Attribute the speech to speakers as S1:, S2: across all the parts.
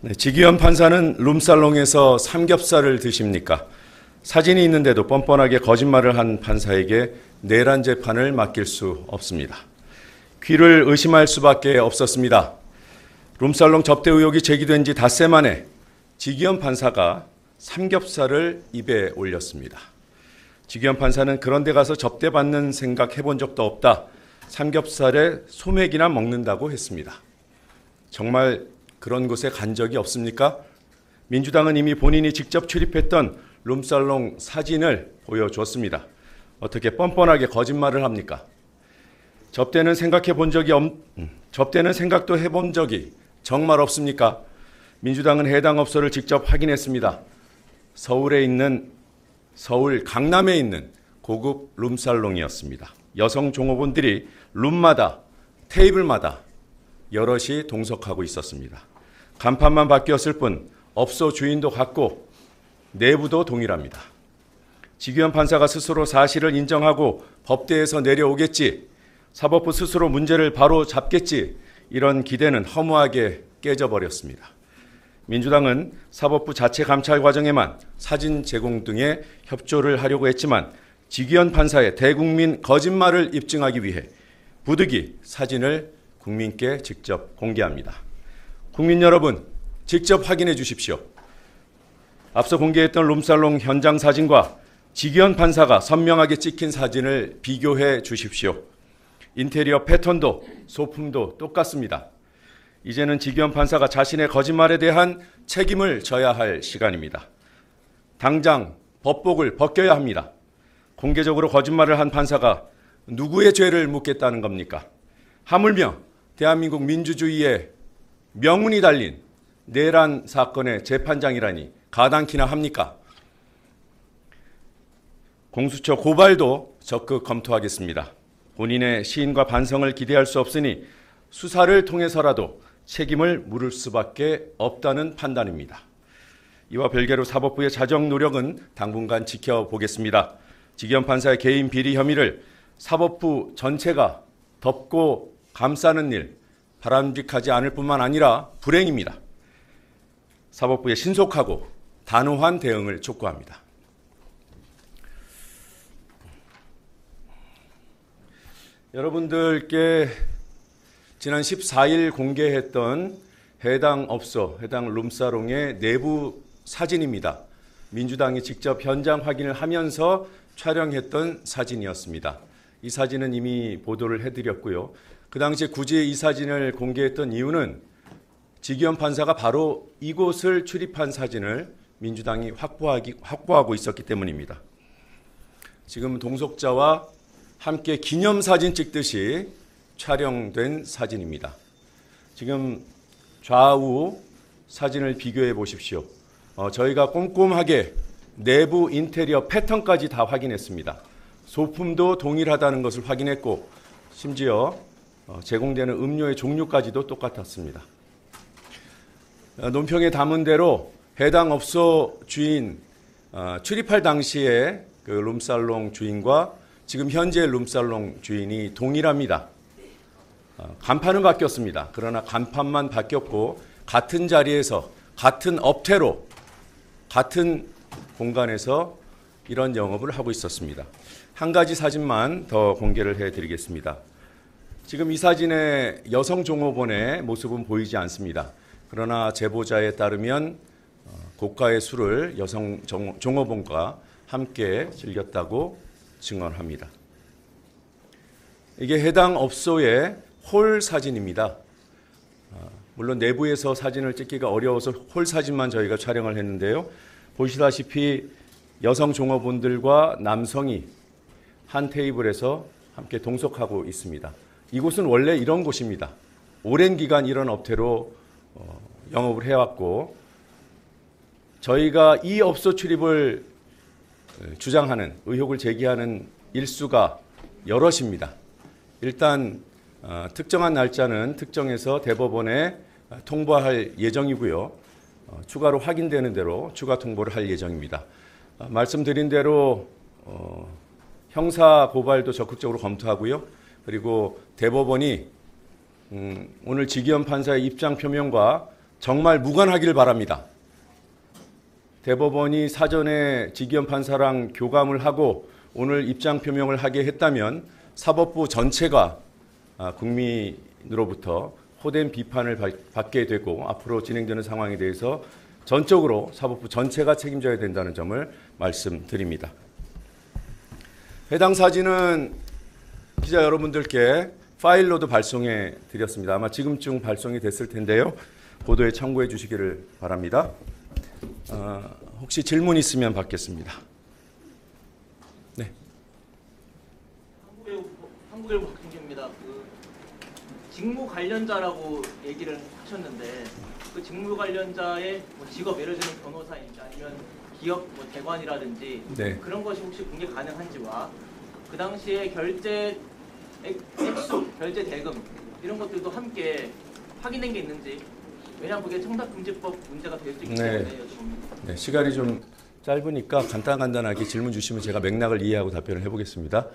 S1: 네, 지기현 판사는 룸살롱에서 삼겹살을 드십니까? 사진이 있는데도 뻔뻔하게 거짓말을 한 판사에게 내란 재판을 맡길 수 없습니다. 귀를 의심할 수밖에 없었습니다. 룸살롱 접대 의혹이 제기된 지 닷새 만에 지기현 판사가 삼겹살을 입에 올렸습니다. 지기현 판사는 그런 데 가서 접대받는 생각 해본 적도 없다. 삼겹살에 소맥이나 먹는다고 했습니다. 정말 그런 곳에 간 적이 없습니까? 민주당은 이미 본인이 직접 출입했던 룸살롱 사진을 보여줬습니다. 어떻게 뻔뻔하게 거짓말을 합니까? 접대는 생각도 해본 적이 정말 없습니까? 민주당은 해당 업소를 직접 확인했습니다. 서울 강남에 있는 고급 룸살롱이었습니다. 여성 종업원들이 룸마다 테이블마다 여럿이 동석하고 있었습니다. 간판만 바뀌었을 뿐 업소 주인도 같고 내부도 동일합니다. 지기현 판사가 스스로 사실을 인정하고 법대에서 내려오겠지, 사법부 스스로 문제를 바로 잡겠지, 이런 기대는 허무하게 깨져버렸습니다. 민주당은 사법부 자체 감찰 과정에만 사진 제공 등의 협조를 하려고 했지만 지기현 판사의 대국민 거짓말을 입증하기 위해 부득이 사진을 국민께 직접 공개합니다. 국민 여러분, 직접 확인해 주십시오. 앞서 공개했던 룸살롱 현장 사진과 지기현 판사가 선명하게 찍힌 사진을 비교해 주십시오. 인테리어 패턴도 소품도 똑같습니다. 이제는 지기현 판사가 자신의 거짓말에 대한 책임을 져야 할 시간입니다. 당장 법복을 벗겨야 합니다. 공개적으로 거짓말을 한 판사가 누구의 죄를 묻겠다는 겁니까? 하물며 대한민국 민주주의의 명운이 달린 내란 사건의 재판장이라니 가당키나 합니까? 공수처 고발도 적극 검토하겠습니다. 본인의 시인과 반성을 기대할 수 없으니 수사를 통해서라도 책임을 물을 수밖에 없다는 판단입니다. 이와 별개로 사법부의 자정 노력은 당분간 지켜보겠습니다. 지기현 판사의 개인 비리 혐의를 사법부 전체가 덮고 감싸는 일 바람직하지 않을 뿐만 아니라 불행입니다. 사법부의 신속하고 단호한 대응을 촉구합니다. 여러분들께 지난 14일 공개했던 해당 업소, 해당 룸살롱의 내부 사진입니다. 민주당이 직접 현장 확인을 하면서 촬영했던 사진이었습니다. 이 사진은 이미 보도를 해드렸고요. 그 당시에 굳이 이 사진을 공개했던 이유는 지기현 판사가 바로 이곳을 출입한 사진을 민주당이 확보하고 있었기 때문입니다. 지금 동석자와 함께 기념사진 찍듯이 촬영된 사진입니다. 지금 좌우 사진을 비교해 보십시오. 저희가 꼼꼼하게 내부 인테리어 패턴까지 다 확인했습니다. 소품도 동일하다는 것을 확인했고 심지어 제공되는 음료의 종류까지도 똑같았습니다. 논평에 담은 대로 해당 업소 주인, 출입할 당시에 그 룸살롱 주인과 지금 현재 룸살롱 주인이 동일합니다. 간판은 바뀌었습니다. 그러나 간판만 바뀌었고 같은 자리에서 같은 업태로 같은 공간에서 이런 영업을 하고 있었습니다. 한 가지 사진만 더 공개를 해드리겠습니다. 지금 이 사진의 여성 종업원의 모습은 보이지 않습니다. 그러나 제보자에 따르면 고가의 술을 여성 종업원과 함께 즐겼다고 증언합니다. 이게 해당 업소의 홀 사진입니다. 물론 내부에서 사진을 찍기가 어려워서 홀 사진만 저희가 촬영을 했는데요. 보시다시피 여성 종업원들과 남성이 한 테이블에서 함께 동석하고 있습니다. 이곳은 원래 이런 곳입니다. 오랜 기간 이런 업태로 영업을 해왔고 저희가 이 업소 출입을 주장하는 의혹을 제기하는 일수가 여럿입니다. 일단 특정한 날짜는 특정해서 대법원에 통보할 예정이고요. 추가로 확인되는 대로 추가 통보를 할 예정입니다. 말씀드린 대로 형사 고발도 적극적으로 검토하고요. 그리고 대법원이 오늘 지기현 판사의 입장 표명과 정말 무관하길 바랍니다. 대법원이 사전에 지기현 판사랑 교감을 하고 오늘 입장 표명을 하게 했다면 사법부 전체가 국민으로부터 호된 비판을 받게 되고 앞으로 진행되는 상황에 대해서 전적으로 사법부 전체가 책임져야 된다는 점을 말씀드립니다. 해당 사진은 기자 여러분들께 파일로도 발송해 드렸습니다. 아마 지금쯤 발송이 됐을 텐데요. 보도에 참고해 주시기를 바랍니다. 혹시 질문 있으면 받겠습니다. 네.
S2: 한국일보 박준기입니다. 직무 관련자라고 얘기를 하셨는데 그 직무 관련자의 직업, 예를 들면 변호사인지 아니면 기업 대관이라든지
S1: 네.
S2: 그런 것이 혹시 공개 가능한지와 그 당시에 결제 액수, 결제 대금 이런 것들도 함께 확인된 게 있는지, 왜냐하면 그게 청탁금지법 문제가 될 수 있기 때문에 여쭤봅니다.
S1: 네, 시간이 좀 짧으니까 간단하게 질문 주시면 제가 맥락을 이해하고 답변을 해보겠습니다.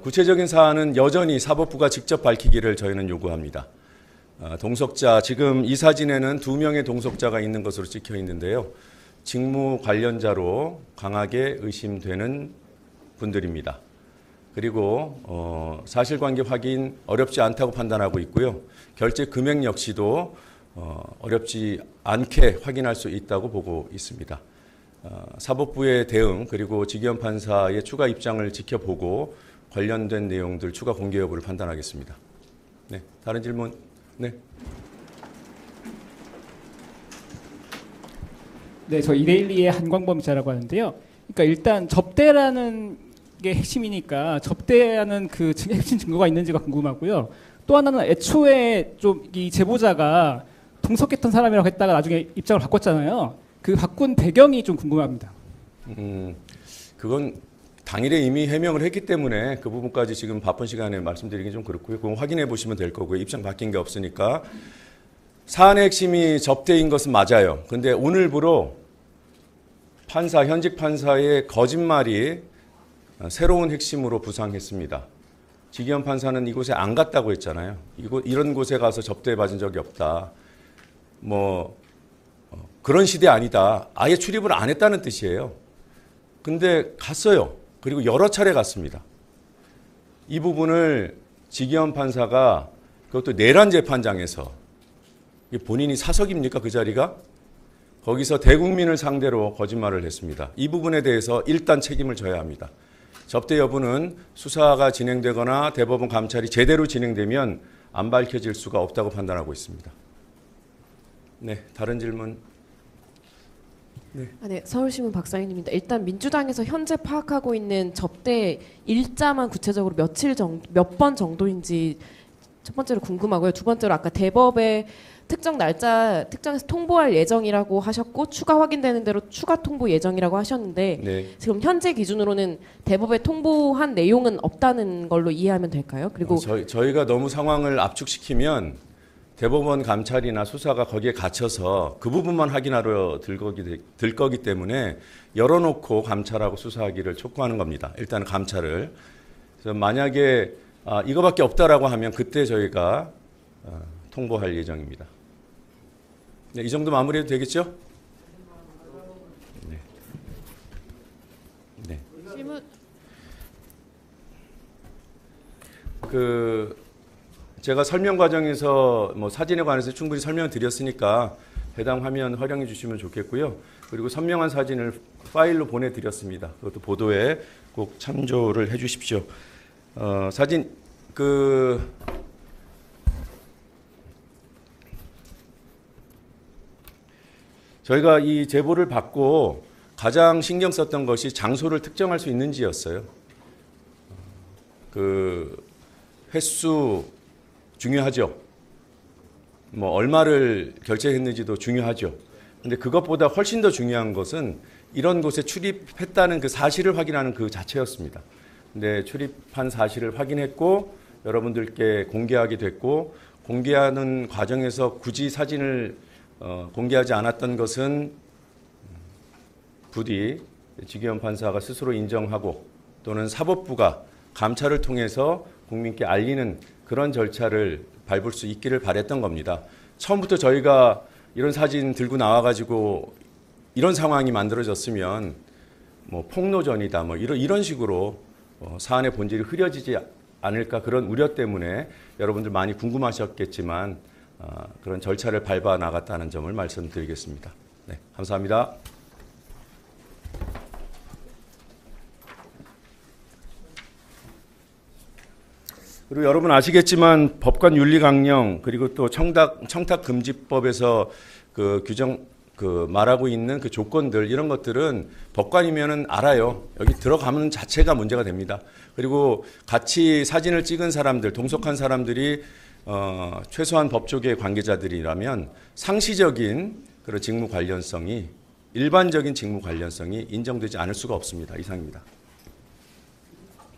S1: 구체적인 사안은 여전히 사법부가 직접 밝히기를 저희는 요구합니다. 동석자, 지금 이 사진에는 2명의 동석자가 있는 것으로 찍혀 있는데요. 직무 관련자로 강하게 의심되는 분들입니다. 그리고 사실관계 확인 어렵지 않다고 판단하고 있고요. 결제 금액 역시도 어렵지 않게 확인할 수 있다고 보고 있습니다. 사법부의 대응 그리고 지기현 판사의 추가 입장을 지켜보고 관련된 내용들 추가 공개 여부를 판단하겠습니다. 네, 다른 질문. 네.
S3: 네, 저 이데일리의 한광범 기자라고 하는데요. 그러니까 일단 접대라는 게 핵심이니까 접대하는 그 핵심 증거가 있는지가 궁금하고요. 또 하나는 애초에 좀 이 제보자가 동석했던 사람이라고 했다가 나중에 입장을 바꿨잖아요. 그 바꾼 배경이 좀 궁금합니다.
S1: 그건 당일에 이미 해명을 했기 때문에 그 부분까지 지금 바쁜 시간에 말씀드리기 좀 그렇고요. 그건 확인해 보시면 될 거고요. 입장 바뀐 게 없으니까. 사안의 핵심이 접대인 것은 맞아요. 근데 오늘부로 현직 판사의 거짓말이 새로운 핵심으로 부상했습니다. 지기현 판사는 이곳에 안 갔다고 했잖아요. 이런 곳에 가서 접대 받은 적이 없다. 그런 시대 아니다. 아예 출입을 안 했다는 뜻이에요. 근데 갔어요. 그리고 여러 차례 갔습니다. 이 부분을 지기현 판사가 그것도 내란 재판장에서 본인이 사석입니까? 그 자리가? 거기서 대국민을 상대로 거짓말을 했습니다. 이 부분에 대해서 일단 책임을 져야 합니다. 접대 여부는 수사가 진행되거나 대법원 감찰이 제대로 진행되면 안 밝혀질 수가 없다고 판단하고 있습니다. 네, 다른 질문. 네.
S4: 네, 서울신문 박상현입니다. 일단 민주당에서 현재 파악하고 있는 접대 일자만 구체적으로 몇 번 정도인지 첫 번째로 궁금하고요. 두 번째로 아까 대법에 특정 날짜 특정해서 통보할 예정이라고 하셨고 추가 확인되는 대로 추가 통보 예정이라고 하셨는데
S1: 네.
S4: 지금 현재 기준으로는 대법에 통보한 내용은 없다는 걸로 이해하면 될까요? 그리고
S1: 저희가 너무 상황을 압축시키면 대법원 감찰이나 수사가 거기에 갇혀서 그 부분만 확인하러 들 거기 때문에 열어놓고 감찰하고 수사하기를 촉구하는 겁니다. 일단은 감찰을. 그래서 만약에 이거밖에 없다라고 하면 그때 저희가 통보할 예정입니다. 네, 이 정도 마무리해도 되겠죠? 네. 네.
S4: 질문.
S1: 제가 설명 과정에서 사진에 관해서 충분히 설명을 드렸으니까 해당 화면 활용해 주시면 좋겠고요. 그리고 선명한 사진을 파일로 보내드렸습니다. 그것도 보도에 꼭 참조를 해주십시오. 사진 저희가 이 제보를 받고 가장 신경 썼던 것이 장소를 특정할 수 있는지였어요. 횟수 중요하죠. 얼마를 결제했는지도 중요하죠. 근데 그것보다 훨씬 더 중요한 것은 이런 곳에 출입했다는 그 사실을 확인하는 그 자체였습니다. 근데 출입한 사실을 확인했고 여러분들께 공개하게 됐고 공개하는 과정에서 굳이 사진을 공개하지 않았던 것은 부디 지기현 판사가 스스로 인정하고 또는 사법부가 감찰을 통해서 국민께 알리는 그런 절차를 밟을 수 있기를 바랬던 겁니다. 처음부터 저희가 이런 사진 들고 나와가지고 이런 상황이 만들어졌으면 뭐 폭로전이다 뭐 이런 식으로 사안의 본질이 흐려지지 않을까 그런 우려 때문에 여러분들 많이 궁금하셨겠지만 그런 절차를 밟아 나갔다는 점을 말씀드리겠습니다. 네, 감사합니다. 그리고 여러분 아시겠지만 법관 윤리 강령 그리고 또 청탁 금지법에서 그 규정 말하고 있는 그 조건들 이런 것들은 법관이면은 알아요. 여기 들어가면 자체가 문제가 됩니다. 그리고 같이 사진을 찍은 사람들, 동석한 사람들이 최소한 법조계 관계자들이라면 상시적인 그런 직무 관련성이 일반적인 직무 관련성이 인정되지 않을 수가 없습니다. 이상입니다.